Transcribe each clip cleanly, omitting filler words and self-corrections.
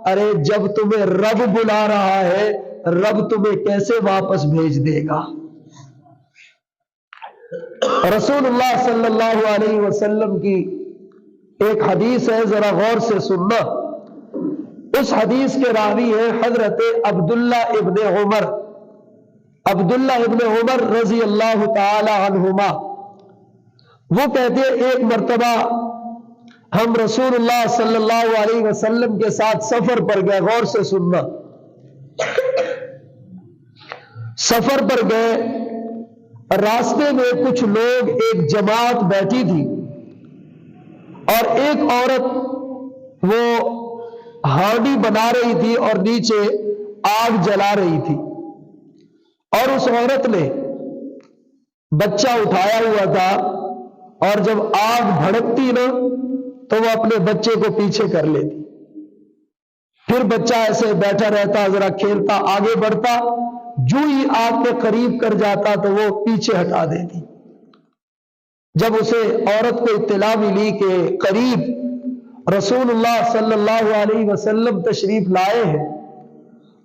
ارے جب تمہیں رب بلا رہا ہے رب تمہیں کیسے واپس بھیج دے گا؟ رسول اللہ صلی اللہ علیہ وسلم کی ایک حدیث ہے، ذرا غور سے سننا۔ اس حدیث کے راوی ہیں حضرت عبداللہ ابن عمر، عبداللہ ابن عمر رضی اللہ تعالی عنہما۔ وہ کہتے ہیں ایک مرتبہ ہم رسول اللہ صلی اللہ علیہ وسلم کے ساتھ سفر پر گئے، غور سے سننا۔ سفر پر گئے، راستے میں کچھ لوگ، ایک جماعت بیٹھی تھی اور ایک عورت وہ ہانڈی بنا رہی تھی اور نیچے آگ جلا رہی تھی، اور اس عورت نے بچہ اٹھایا ہوا تھا، اور جب آگ بھڑکتی نا تو وہ اپنے بچے کو پیچھے کر لیتی، پھر بچہ ایسے بیٹھا رہتا، ذرا کھیلتا، آگے بڑھتا، جو ہی آگ کے قریب کر جاتا تو وہ پیچھے ہٹا دیتی۔ جب اسے عورت کو اطلاع ملی کہ قریب رسول اللہ صلی اللہ علیہ وسلم تشریف لائے ہیں،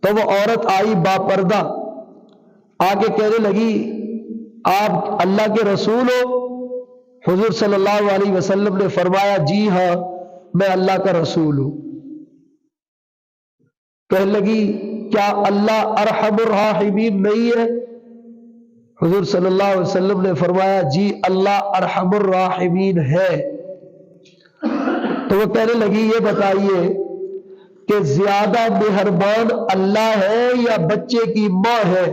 تو وہ عورت آئی باپردہ، آگے کہنے لگی آپ اللہ کے رسول ہو؟ حضور صلی اللہ علیہ وسلم نے فرمایا جی ہاں میں اللہ کا رسول ہوں۔ کہنے لگی کیا اللہ ارحم الراحمین نہیں ہے؟ حضور صلی اللہ علیہ وسلم نے فرمایا جی اللہ ارحم الراحمین ہے۔ تو وہ کہنے لگی یہ بتائیے کہ زیادہ مہربان اللہ ہے یا بچے کی ماں ہے؟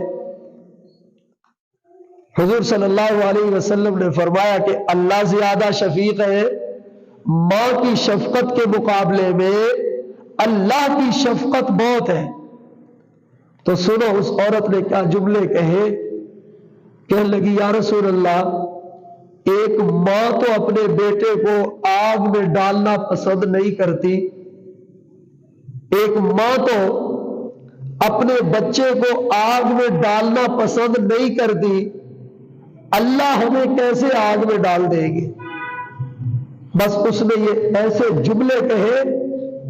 حضور صلی اللہ علیہ وسلم نے فرمایا کہ اللہ زیادہ شفیق ہے، ماں کی شفقت کے مقابلے میں اللہ کی شفقت بہت ہے۔ تو سنو اس عورت نے کیا جملے کہے، کہنے لگی یا رسول اللہ ایک ماں تو اپنے بیٹے کو آگ میں ڈالنا پسند نہیں کرتی، ایک ماں تو اپنے بچے کو آگ میں ڈالنا پسند نہیں کرتی، اللہ ہمیں کیسے آگ میں ڈال دے گے؟ بس اس نے یہ ایسے جملے کہے،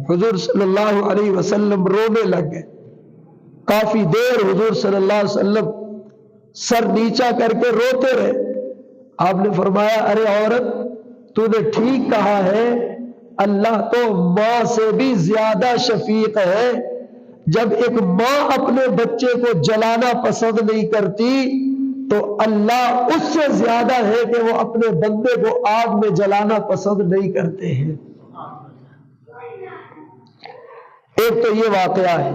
حضور صلی اللہ علیہ وسلم رونے لگ گئے۔ کافی دیر حضور صلی اللہ علیہ وسلم سر نیچا کر کے روتے رہے۔ آپ نے فرمایا ارے عورت تو نے ٹھیک کہا ہے، اللہ تو ماں سے بھی زیادہ شفیق ہے۔ جب ایک ماں اپنے بچے کو جلانا پسند نہیں کرتی تو اللہ اس سے زیادہ ہے کہ وہ اپنے بندے کو آگ میں جلانا پسند نہیں کرتے ہیں۔ ایک تو یہ واقعہ ہے،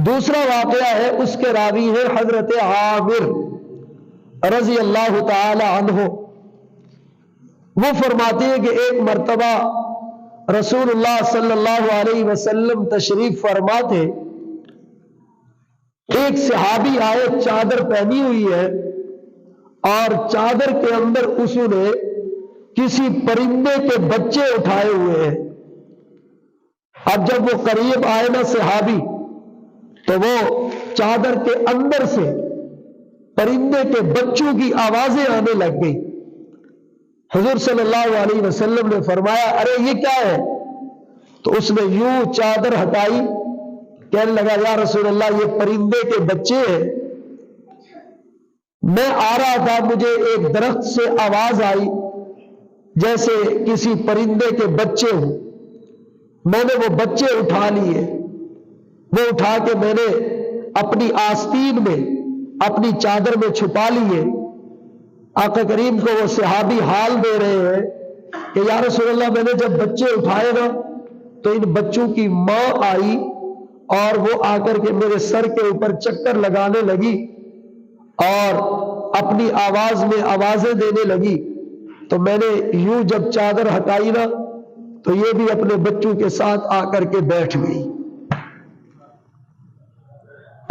دوسرا واقعہ ہے اس کے راوی ہے حضرت عامر رضی اللہ تعالی عنہ۔ وہ فرماتے ہیں کہ ایک مرتبہ رسول اللہ صلی اللہ علیہ وسلم تشریف فرما تھے، ایک صحابی آئے، چادر پہنی ہوئی ہے اور چادر کے اندر اس نے کسی پرندے کے بچے اٹھائے ہوئے ہیں۔ اب جب وہ قریب آئے نا صحابی تو وہ چادر کے اندر سے پرندے کے بچوں کی آوازیں آنے لگ گئی۔ حضور صلی اللہ علیہ وسلم نے فرمایا ارے یہ کیا ہے؟ تو اس نے یوں چادر ہٹائی، کہنے لگا یا رسول اللہ یہ پرندے کے بچے ہیں، میں آ رہا تھا مجھے ایک درخت سے آواز آئی جیسے کسی پرندے کے بچے ہوں، میں نے وہ بچے اٹھا لیے، وہ اٹھا کے میں نے اپنی آستین میں اپنی چادر میں چھپا لیے۔ آقا کریم کو وہ صحابی حال دے رہے ہیں کہ یا رسول اللہ میں نے جب بچے اٹھائے نا تو ان بچوں کی ماں آئی اور وہ آ کر کے میرے سر کے اوپر چکر لگانے لگی اور اپنی آواز میں آوازیں دینے لگی، تو میں نے یوں جب چادر ہٹائی نا تو یہ بھی اپنے بچوں کے ساتھ آ کر کے بیٹھ گئی،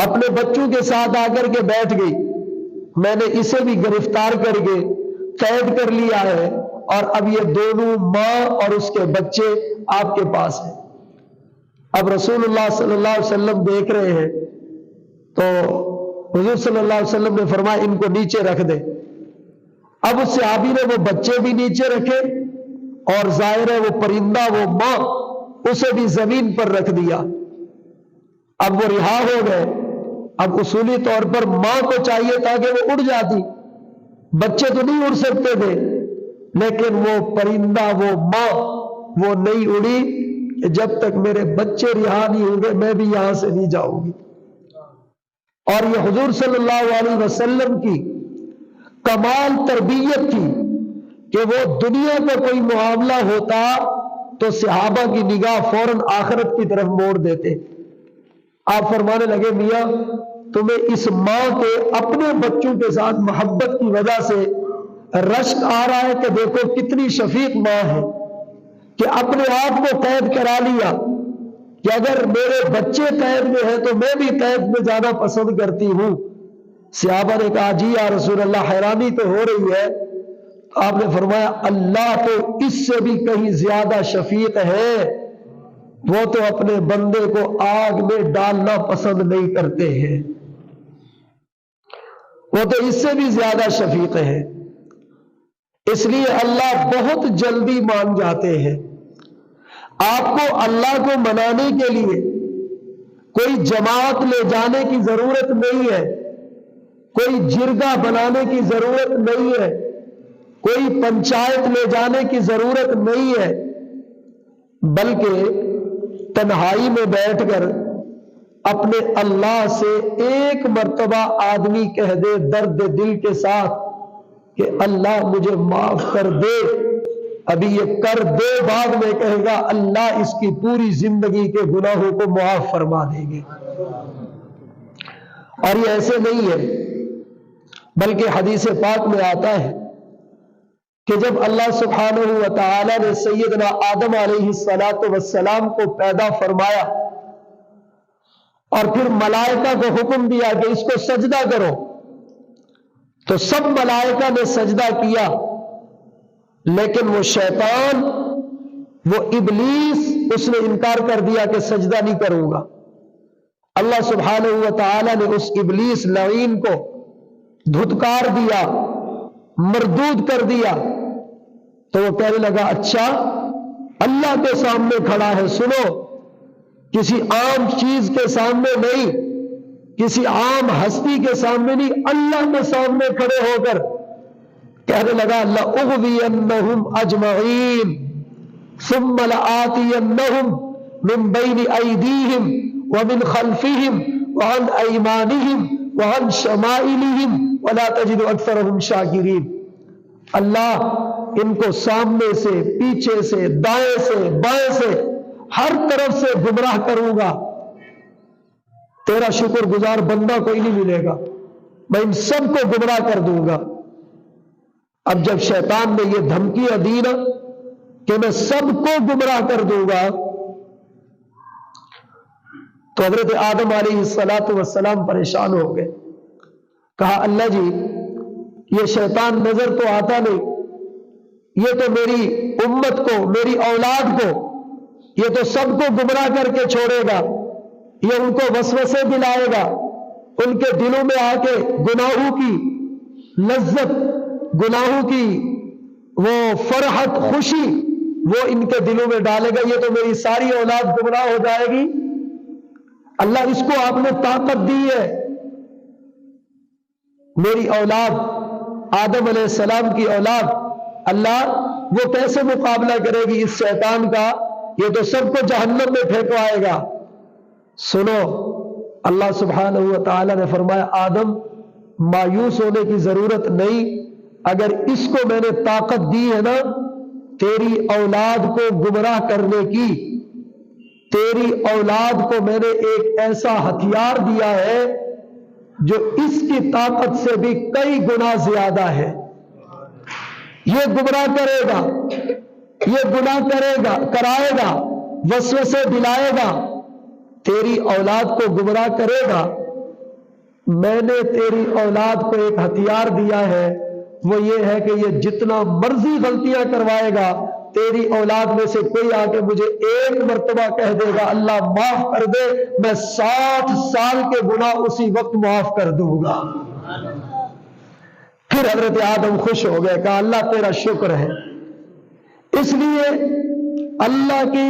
اپنے بچوں کے ساتھ آ کر کے بیٹھ گئی۔ میں نے اسے بھی گرفتار کر کے قید کر لیا ہے اور اب یہ دونوں ماں اور اس کے بچے آپ کے پاس ہیں۔ اب رسول اللہ صلی اللہ علیہ وسلم دیکھ رہے ہیں تو حضور صلی اللہ علیہ وسلم نے فرمایا ان کو نیچے رکھ دے۔ اب اس صحابی نے وہ بچے بھی نیچے رکھے اور ظاہر ہے وہ پرندہ وہ ماں اسے بھی زمین پر رکھ دیا. اب وہ رہا ہو گئے. اب اصولی طور پر ماں کو چاہیے تھا کہ وہ اڑ جاتی، بچے تو نہیں اڑ سکتے تھے، لیکن وہ پرندہ، وہ ماں، وہ نہیں اڑی کہ جب تک میرے بچے رہا نہیں ہوں گے میں بھی یہاں سے نہیں جاؤں گی. اور یہ حضور صلی اللہ علیہ وسلم کی کمال تربیت تھی کہ وہ دنیا کا کوئی معاملہ ہوتا تو صحابہ کی نگاہ فوراً آخرت کی طرف موڑ دیتے. آپ فرمانے لگے میاں تمہیں اس ماں کے اپنے بچوں کے ساتھ محبت کی وجہ سے رشک آ رہا ہے کہ دیکھو کتنی شفیق ماں ہے کہ اپنے آپ کو قید کرا لیا کہ اگر میرے بچے قید میں ہیں تو میں بھی قید میں جانا پسند کرتی ہوں. صحابہ نے کہا جی یا رسول اللہ حیرانی تو ہو رہی ہے. آپ نے فرمایا اللہ تو اس سے بھی کہیں زیادہ شفیق ہے، وہ تو اپنے بندے کو آگ میں ڈالنا پسند نہیں کرتے ہیں، وہ تو اس سے بھی زیادہ شفیق ہے. اس لیے اللہ بہت جلدی مان جاتے ہیں. آپ کو اللہ کو منانے کے لیے کوئی جماعت لے جانے کی ضرورت نہیں ہے، کوئی جرگہ بنانے کی ضرورت نہیں ہے، کوئی پنچایت لے جانے کی ضرورت نہیں ہے، بلکہ تنہائی میں بیٹھ کر اپنے اللہ سے ایک مرتبہ آدمی کہہ دے درد دل کے ساتھ کہ اللہ مجھے معاف کر دے، ابھی یہ کر دے بعد میں کہے گا اللہ اس کی پوری زندگی کے گناہوں کو معاف فرما دیں گے. اور یہ ایسے نہیں ہے، بلکہ حدیث پاک میں آتا ہے کہ جب اللہ سبحانہ و تعالی نے سیدنا آدم علیہ السلام کو پیدا فرمایا اور پھر ملائکہ کو حکم دیا کہ اس کو سجدہ کرو، تو سب ملائکہ نے سجدہ کیا، لیکن وہ شیطان، وہ ابلیس، اس نے انکار کر دیا کہ سجدہ نہیں کروں گا. اللہ سبحانہ و تعالی نے اس ابلیس لعین کو دھتکار دیا، مردود کر دیا. تو وہ کہنے لگا اچھا اللہ کے سامنے کھڑا ہے، سنو، کسی عام چیز کے سامنے نہیں، کسی عام ہستی کے سامنے نہیں، اللہ کے سامنے کھڑے ہو کر کہنے لگا لأغوینہم اجمعین ثم لآتینہم من بین ایدیہم ومن خلفہم وعن ایمانہم وعن شمائلہم ولا تجد اکثرہم شاکرین. اللہ ان کو سامنے سے، پیچھے سے، دائیں سے، بائیں سے، ہر طرف سے گمراہ کروں گا، تیرا شکر گزار بندہ کوئی نہیں ملے گا، میں ان سب کو گمراہ کر دوں گا. اب جب شیطان نے یہ دھمکیاں دی نا کہ میں سب کو گمراہ کر دوں گا، تو حضرت آدم علیہ السلام پریشان ہو گئے. کہا اللہ جی یہ شیطان نظر تو آتا نہیں، یہ تو میری امت کو، میری اولاد کو، یہ تو سب کو گمراہ کر کے چھوڑے گا، یہ ان کو وسوسے دلائے گا، ان کے دلوں میں آ کے گناہوں کی لذت، گناہوں کی وہ فرحت، خوشی وہ ان کے دلوں میں ڈالے گا، یہ تو میری ساری اولاد گمراہ ہو جائے گی. اللہ اس کو آپ نے طاقت دی ہے، میری اولاد آدم علیہ السلام کی اولاد، اللہ وہ کیسے مقابلہ کرے گی اس شیطان کا، یہ تو سب کو جہنم میں پھینکوائے گا. سنو، اللہ سبحانہ و تعالی نے فرمایا آدم مایوس ہونے کی ضرورت نہیں، اگر اس کو میں نے طاقت دی ہے نا تیری اولاد کو گمراہ کرنے کی، تیری اولاد کو میں نے ایک ایسا ہتھیار دیا ہے جو اس کی طاقت سے بھی کئی گنا زیادہ ہے. یہ گمراہ کرے گا، یہ گناہ کرے گا، کرائے گا، وسوسے دلائے گا، تیری اولاد کو گمراہ کرے گا. میں نے تیری اولاد کو ایک ہتھیار دیا ہے، وہ یہ ہے کہ یہ جتنا مرضی غلطیاں کروائے گا، تیری اولاد میں سے کوئی آ کے مجھے ایک مرتبہ کہہ دے گا اللہ معاف کر دے، میں 60 سال کے گناہ اسی وقت معاف کر دوں گا. پھر حضرت آدم خوش ہو گئے، کہا اللہ تیرا شکر ہے. اس لیے اللہ کی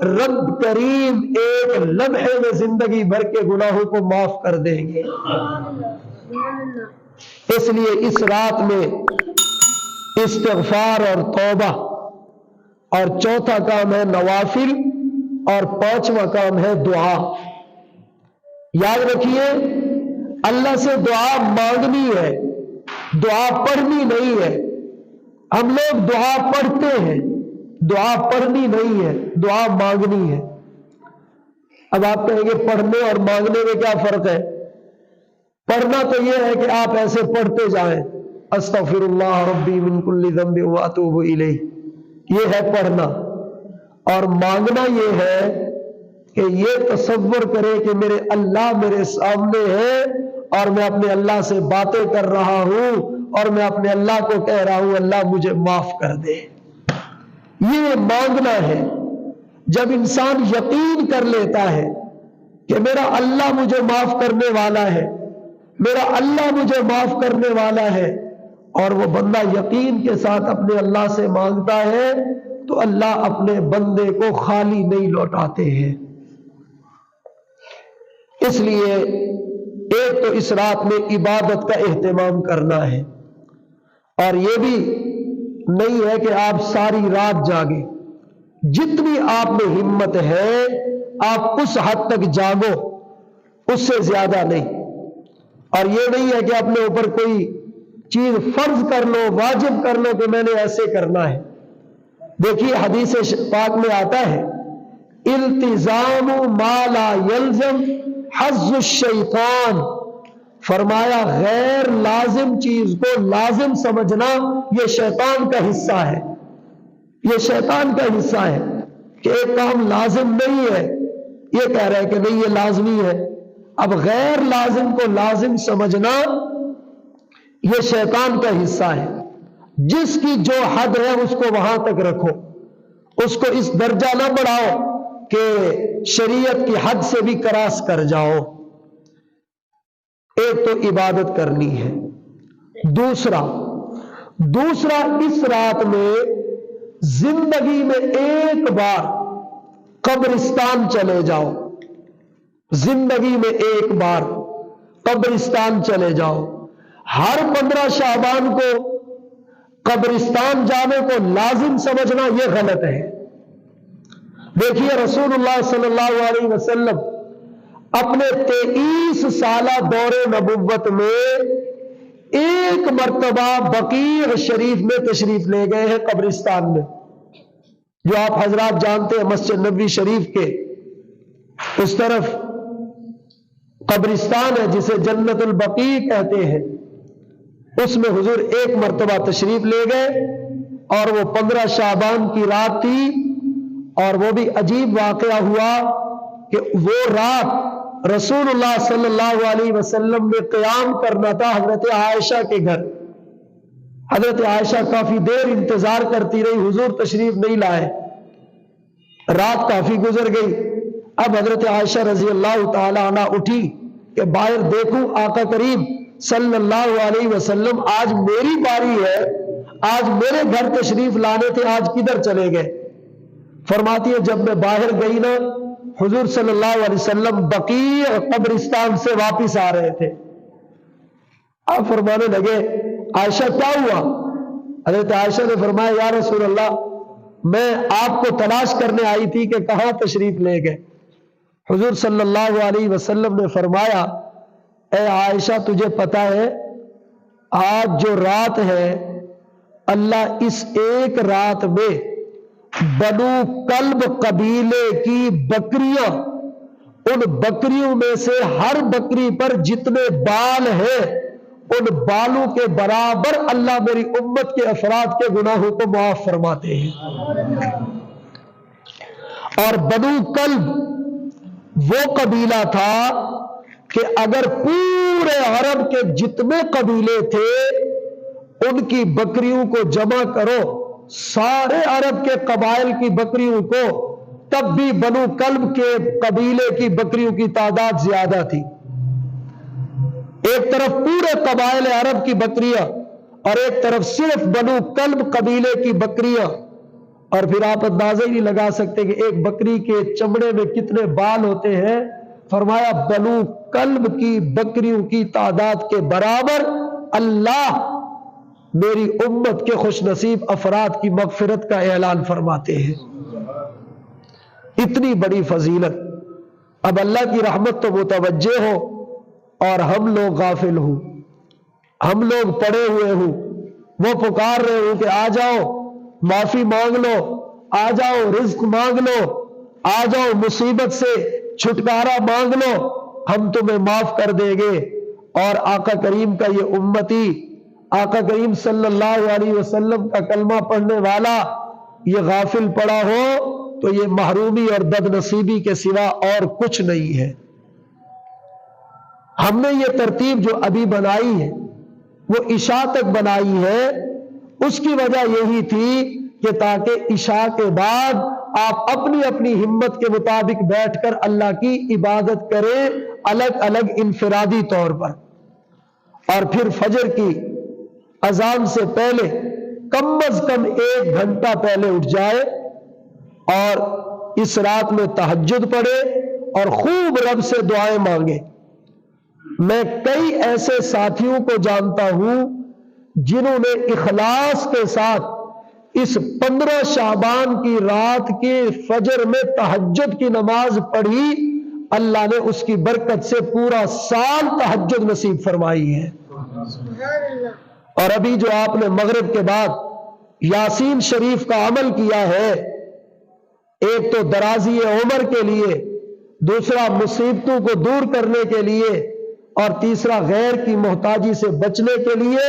رب کریم ایک لمحے میں زندگی بھر کے گناہوں کو معاف کر دیں گے۔ اس لیے اس رات میں استغفار اور توبہ، اور چوتھا کام ہے نوافل، اور پانچواں کام ہے دعا۔ یاد رکھیے، اللہ سے دعا مانگنی ہے، دعا پڑھنی نہیں ہے۔ ہم لوگ دعا پڑھتے ہیں، دعا پڑھنی نہیں ہے، دعا مانگنی ہے۔ اب آپ کہیں گے پڑھنے اور مانگنے میں کیا فرق ہے؟ پڑھنا تو یہ ہے کہ آپ ایسے پڑھتے جائیں، استغفر اللہ ربی من کل ذنب واتوب الیہ، یہ ہے پڑھنا۔ اور مانگنا یہ ہے کہ یہ تصور کرے کہ میرے اللہ میرے سامنے ہے اور میں اپنے اللہ سے باتیں کر رہا ہوں، اور میں اپنے اللہ کو کہہ رہا ہوں اللہ مجھے معاف کر دے۔ یہ مانگنا ہے۔ جب انسان یقین کر لیتا ہے کہ میرا اللہ مجھے معاف کرنے والا ہے، میرا اللہ مجھے معاف کرنے والا ہے، اور وہ بندہ یقین کے ساتھ اپنے اللہ سے مانگتا ہے، تو اللہ اپنے بندے کو خالی نہیں لوٹاتے ہیں۔ اس لیے ایک تو اس رات میں عبادت کا اہتمام کرنا ہے، اور یہ بھی نہیں ہے کہ آپ ساری رات جاگیں۔ جتنی آپ میں ہمت ہے آپ اس حد تک جاگو، اس سے زیادہ نہیں۔ اور یہ نہیں ہے کہ اپنے اوپر کوئی چیز فرض کر لو، واجب کر لو کہ میں نے ایسے کرنا ہے۔ دیکھیے حدیث پاک میں آتا ہے التزام ما لا یلزم حظ الشیطان، فرمایا غیر لازم چیز کو لازم سمجھنا یہ شیطان کا حصہ ہے، یہ شیطان کا حصہ ہے کہ ایک کام لازم نہیں ہے، یہ کہہ رہے کہ نہیں یہ لازمی ہے۔ اب غیر لازم کو لازم سمجھنا یہ شیطان کا حصہ ہے۔ جس کی جو حد ہے اس کو وہاں تک رکھو، اس کو اس درجہ نہ بڑھاؤ کہ شریعت کی حد سے بھی کراس کر جاؤ۔ ایک تو عبادت کرنی ہے، دوسرا اس رات میں زندگی میں ایک بار قبرستان چلے جاؤ، زندگی میں ایک بار قبرستان چلے جاؤ۔ ہر 15 شعبان کو قبرستان جانے کو لازم سمجھنا یہ غلط ہے۔ دیکھیے رسول اللہ صلی اللہ علیہ وسلم اپنے 23 سالہ دور نبوت میں ایک مرتبہ بقیع شریف میں تشریف لے گئے ہیں، قبرستان میں، جو آپ حضرات جانتے ہیں مسجد نبوی شریف کے اس طرف قبرستان ہے جسے جنت البقیع کہتے ہیں۔ اس میں حضور ایک مرتبہ تشریف لے گئے، اور وہ 15 شعبان کی رات تھی، اور وہ بھی عجیب واقعہ ہوا کہ وہ رات رسول اللہ صلی اللہ علیہ وسلم نے قیام کرنا تھا حضرت عائشہ کے گھر۔ حضرت عائشہ کافی دیر انتظار کرتی رہی، حضور تشریف نہیں لائے، رات کافی گزر گئی۔ اب حضرت عائشہ رضی اللہ تعالی عنہ اٹھی کہ باہر دیکھوں آقا کریم صلی اللہ علیہ وسلم آج میری باری ہے، آج میرے گھر تشریف لانے تھے، آج کدھر چلے گئے؟ فرماتی ہے جب میں باہر گئی نا، حضور صلی اللہ علیہ وسلم بقیع قبرستان سے واپس آ رہے تھے۔ آپ فرمانے لگے عائشہ کیا ہوا؟ حضرت عائشہ نے فرمایا یا رسول اللہ میں آپ کو تلاش کرنے آئی تھی کہ کہاں تشریف لے گئے۔ حضور صلی اللہ علیہ وسلم نے فرمایا اے عائشہ تجھے پتا ہے آج جو رات ہے اللہ اس ایک رات میں بنو کلب قبیلے کی بکریاں، ان بکریوں میں سے ہر بکری پر جتنے بال ہیں ان بالوں کے برابر اللہ میری امت کے افراد کے گناہوں کو معاف فرماتے ہیں۔ اور بنو کلب وہ قبیلہ تھا کہ اگر پورے عرب کے جتنے قبیلے تھے ان کی بکریوں کو جمع کرو، سارے عرب کے قبائل کی بکریوں کو، تب بھی بنو کلب کے قبیلے کی بکریوں کی تعداد زیادہ تھی۔ ایک طرف پورے قبائل عرب کی بکریاں اور ایک طرف صرف بنو کلب قبیلے کی بکریاں، اور پھر آپ اندازہ ہی نہیں لگا سکتے کہ ایک بکری کے چمڑے میں کتنے بال ہوتے ہیں. فرمایا بنو کلب کی بکریوں کی تعداد کے برابر اللہ میری امت کے خوش نصیب افراد کی مغفرت کا اعلان فرماتے ہیں. اتنی بڑی فضیلت. اب اللہ کی رحمت تو متوجہ ہو اور ہم لوگ غافل ہوں، ہم لوگ پڑے ہوئے ہوں. وہ پکار رہے ہوں کہ آ جاؤ معافی مانگ لو، آ جاؤ رزق مانگ لو، آ جاؤ مصیبت سے چھٹکارا مانگ لو، ہم تمہیں معاف کر دیں گے. اور آقا کریم کا یہ امتی، آقا کریم صلی اللہ علیہ وسلم کا کلمہ پڑھنے والا یہ غافل پڑا ہو تو یہ محرومی اور بد نصیبی کے سوا اور کچھ نہیں ہے. ہم نے یہ ترتیب جو ابھی بنائی ہے وہ عشاء تک بنائی ہے. اس کی وجہ یہی تھی کہ تاکہ عشاء کے بعد آپ اپنی اپنی ہمت کے مطابق بیٹھ کر اللہ کی عبادت کریں الگ الگ انفرادی طور پر. اور پھر فجر کی اذان سے پہلے کم از کم 1 گھنٹہ پہلے اٹھ جائے اور اس رات میں تہجد پڑھے اور خوب رب سے دعائیں مانگے. میں کئی ایسے ساتھیوں کو جانتا ہوں جنہوں نے اخلاص کے ساتھ اس 15 شعبان کی رات کے فجر میں تہجد کی نماز پڑھی. اللہ نے اس کی برکت سے پورا سال تہجد نصیب فرمائی ہے. اور ابھی جو آپ نے مغرب کے بعد یاسین شریف کا عمل کیا ہے، ایک تو درازی عمر کے لیے، دوسرا مصیبتوں کو دور کرنے کے لیے، اور تیسرا غیر کی محتاجی سے بچنے کے لیے،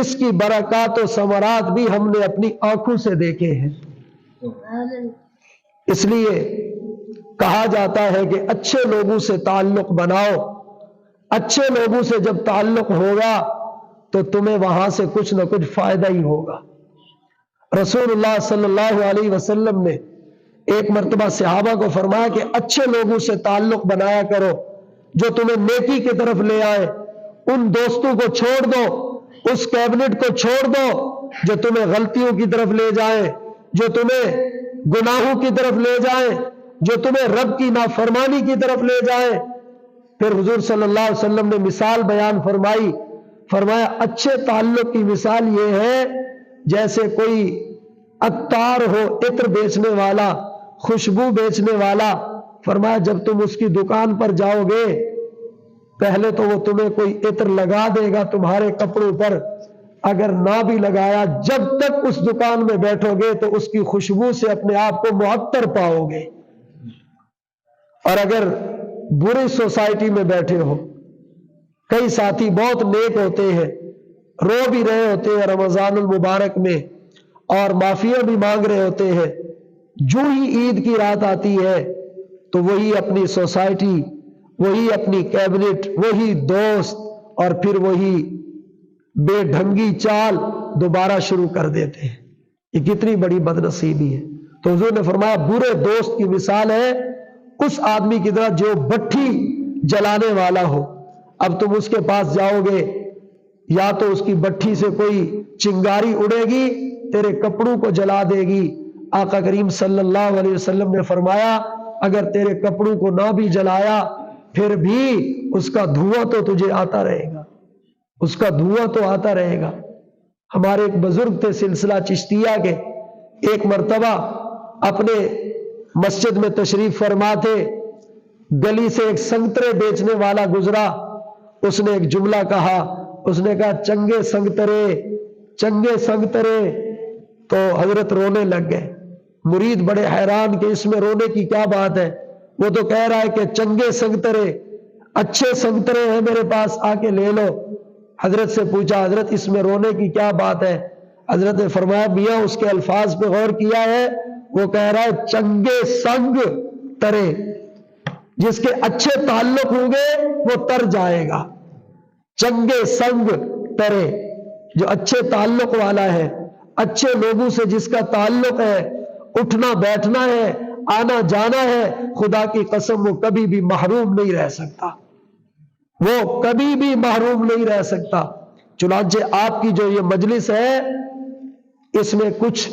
اس کی برکات و ثمرات بھی ہم نے اپنی آنکھوں سے دیکھے ہیں. اس لیے کہا جاتا ہے کہ اچھے لوگوں سے تعلق بناؤ. اچھے لوگوں سے جب تعلق ہوگا تو تمہیں وہاں سے کچھ نہ کچھ فائدہ ہی ہوگا. رسول اللہ صلی اللہ علیہ وسلم نے ایک مرتبہ صحابہ کو فرمایا کہ اچھے لوگوں سے تعلق بنایا کرو جو تمہیں نیکی کی طرف لے آئے. ان دوستوں کو چھوڑ دو، اس کیبنٹ کو چھوڑ دو جو تمہیں غلطیوں کی طرف لے جائیں، جو تمہیں گناہوں کی طرف لے جائیں، جو تمہیں رب کی نافرمانی کی طرف لے جائیں. پھر حضور صلی اللہ علیہ وسلم نے مثال بیان فرمائی. فرمایا اچھے تعلق کی مثال یہ ہے جیسے کوئی عطار ہو، عطر بیچنے والا، خوشبو بیچنے والا. فرمایا جب تم اس کی دکان پر جاؤ گے پہلے تو وہ تمہیں کوئی عطر لگا دے گا تمہارے کپڑوں پر، اگر نہ بھی لگایا جب تک اس دکان میں بیٹھو گے تو اس کی خوشبو سے اپنے آپ کو معطر پاؤ گے. اور اگر بری سوسائٹی میں بیٹھے ہو، کئی ساتھی بہت نیک ہوتے ہیں، رو بھی رہے ہوتے ہیں رمضان المبارک میں اور معافیاں بھی مانگ رہے ہوتے ہیں، جو ہی عید کی رات آتی ہے تو وہی اپنی سوسائٹی، وہی اپنی کیبنٹ، وہی دوست اور پھر وہی بے ڈھنگی چال دوبارہ شروع کر دیتے ہیں. یہ کتنی بڑی بد نصیبی ہے. تو حضور نے فرمایا برے دوست کی مثال ہے اس آدمی کی طرح جو بٹھی جلانے والا ہو. اب تم اس کے پاس جاؤ گے یا تو اس کی بٹھی سے کوئی چنگاری اڑے گی تیرے کپڑوں کو جلا دے گی. آقا کریم صلی اللہ علیہ وسلم نے فرمایا اگر تیرے کپڑوں کو نہ بھی جلایا پھر بھی اس کا دھواں تو تجھے آتا رہے گا، اس کا دھواں تو آتا رہے گا. ہمارے ایک بزرگ تھے سلسلہ چشتیہ کے، ایک مرتبہ اپنے مسجد میں تشریف فرما تھے، گلی سے ایک سنگترے بیچنے والا گزرا. اس نے ایک جملہ کہا، اس نے کہا چنگے سنگترے، چنگے سنگترے. تو حضرت رونے لگ گئے. مرید بڑے حیران کہ اس میں رونے کی کیا بات ہے. وہ تو کہہ رہا ہے کہ چنگے سنگترے، اچھے سنگترے ہیں میرے پاس، آ کے لے لو. حضرت سے پوچھا حضرت اس میں رونے کی کیا بات ہے. حضرت نے فرمایا میاں اس کے الفاظ پہ غور کیا ہے، وہ کہہ رہا ہے چنگے سنگ ترے، جس کے اچھے تعلق ہوں گے وہ تر جائے گا. چنگے سنگ ترے، جو اچھے تعلق والا ہے، اچھے لوگوں سے جس کا تعلق ہے، اٹھنا بیٹھنا ہے، آنا جانا ہے، خدا کی قسم وہ کبھی بھی محروم نہیں رہ سکتا، وہ کبھی بھی محروم نہیں رہ سکتا. چنانچہ آپ کی جو یہ مجلس ہے اس میں کچھ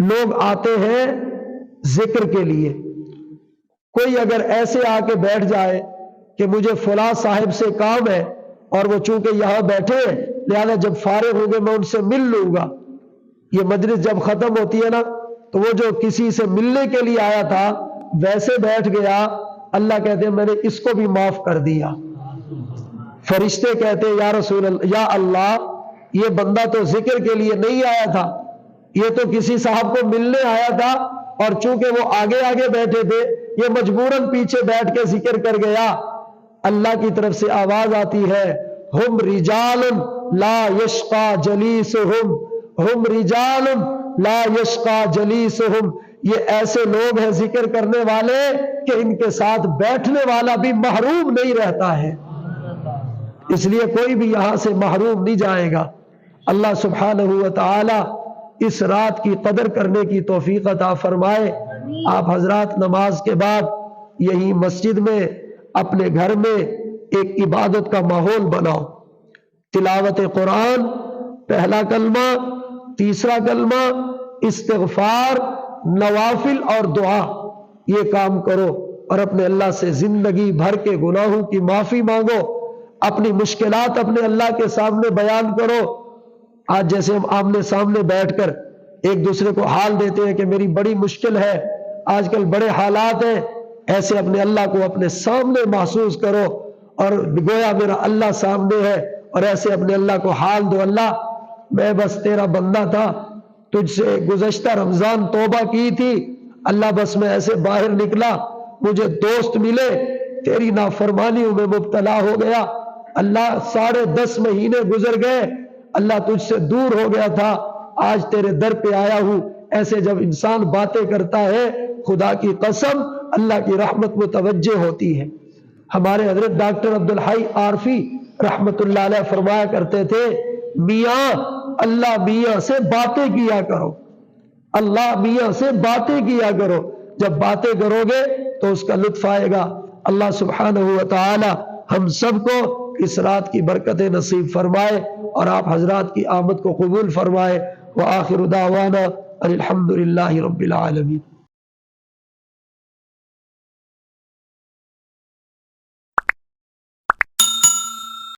لوگ آتے ہیں ذکر کے لیے. کوئی اگر ایسے آ کے بیٹھ جائے کہ مجھے فلاں صاحب سے کام ہے اور وہ چونکہ یہاں بیٹھے ہیں لہذا جب فارغ ہوں گے میں ان سے مل لوں گا. یہ مجلس جب ختم ہوتی ہے نا تو وہ جو کسی سے ملنے کے لیے آیا تھا ویسے بیٹھ گیا, اللہ کہتے ہیں میں نے اس کو بھی معاف کر دیا. فرشتے کہتے ہیں یا رسول اللہ, یا اللہ, یہ بندہ تو ذکر کے لیے نہیں آیا تھا, یہ تو کسی صاحب کو ملنے آیا تھا اور چونکہ وہ آگے آگے بیٹھے تھے یہ مجبوراً پیچھے بیٹھ کے ذکر کر گیا. اللہ کی طرف سے آواز آتی ہے ہم رجال لا یشقى جلیسہم, ہم رجال لا یشقى جلیسہم, یہ ایسے لوگ ہیں ذکر کرنے والے کہ ان کے ساتھ بیٹھنے والا بھی محروم نہیں رہتا ہے. اس لیے کوئی بھی یہاں سے محروم نہیں جائے گا. اللہ سبحانہ و تعالی اس رات کی قدر کرنے کی توفیق عطا فرمائے. آپ حضرات نماز کے بعد یہی مسجد میں اپنے گھر میں ایک عبادت کا ماحول بناؤ. تلاوت قرآن, پہلا کلمہ, تیسرا کلمہ, استغفار, نوافل اور دعا, یہ کام کرو اور اپنے اللہ سے زندگی بھر کے گناہوں کی معافی مانگو. اپنی مشکلات اپنے اللہ کے سامنے بیان کرو. آج جیسے ہم آمنے سامنے بیٹھ کر ایک دوسرے کو حال دیتے ہیں کہ میری بڑی مشکل ہے, آج کل بڑے حالات ہیں, ایسے اپنے اللہ کو اپنے سامنے محسوس کرو اور گویا میرا اللہ سامنے ہے, اور ایسے اپنے اللہ کو حال دو, اللہ میں بس تیرا بندہ تھا, تجھ سے گزشتہ رمضان توبہ کی تھی, اللہ بس میں ایسے باہر نکلا, مجھے دوست ملے, تیری نافرمانیوں میں مبتلا ہو گیا, اللہ 10.5 مہینے گزر گئے, اللہ تجھ سے دور ہو گیا تھا, آج تیرے در پہ آیا ہوں. ایسے جب انسان باتیں کرتا ہے خدا کی قسم اللہ کی رحمت متوجہ ہوتی ہے. ہمارے حضرت ڈاکٹر عبدالحی عارفی رحمت اللہ علیہ فرمایا کرتے تھے میاں اللہ میاں سے باتیں کیا کرو, اللہ میاں سے باتیں کیا کرو. جب باتیں کرو گے تو اس کا لطف آئے گا. اللہ سبحانہ و تعالی ہم سب کو اس رات کی برکت نصیب فرمائے اور آپ حضرات کی آمد کو قبول فرمائے. وآخر دعوانا الحمدللہ رب العالمین.